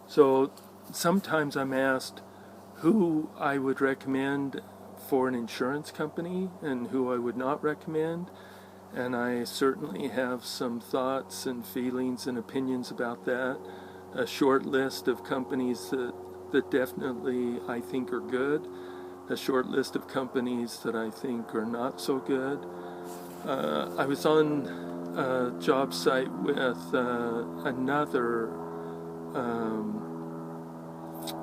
So sometimes I'm asked who I would recommend for an insurance company and who I would not recommend. And I certainly have some thoughts and feelings and opinions about that. A short list of companies that definitely I think are good. A short list of companies that I think are not so good. I was on a job site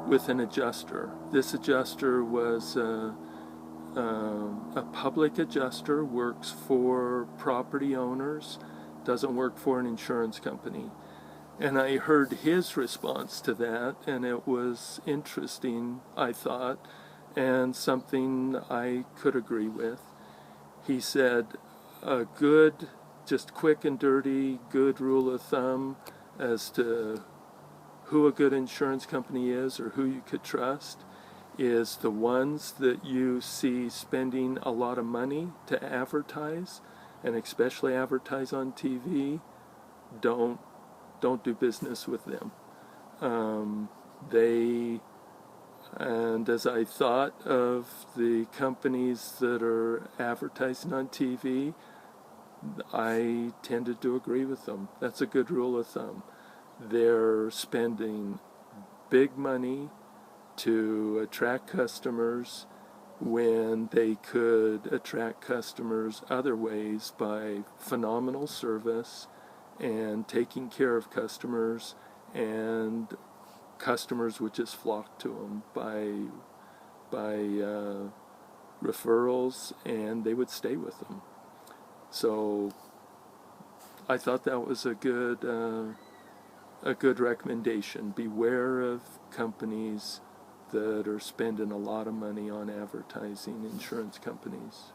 with an adjuster. This adjuster was a public adjuster, works for property owners, doesn't work for an insurance company. And I heard his response to that, and it was interesting, I thought, and something I could agree with. He said, a good, just quick and dirty, good rule of thumb as to who a good insurance company is or who you could trust is the ones that you see spending a lot of money to advertise, and especially advertise on TV. Don't do business with them. And as I thought of the companies that are advertising on TV, I tended to agree with them. That's a good rule of thumb. They're spending big money to attract customers when they could attract customers other ways by phenomenal service and taking care of customers, and customers would just flock to them by referrals, and they would stay with them. So I thought that was a good recommendation. Beware of companies that are spending a lot of money on advertising, insurance companies.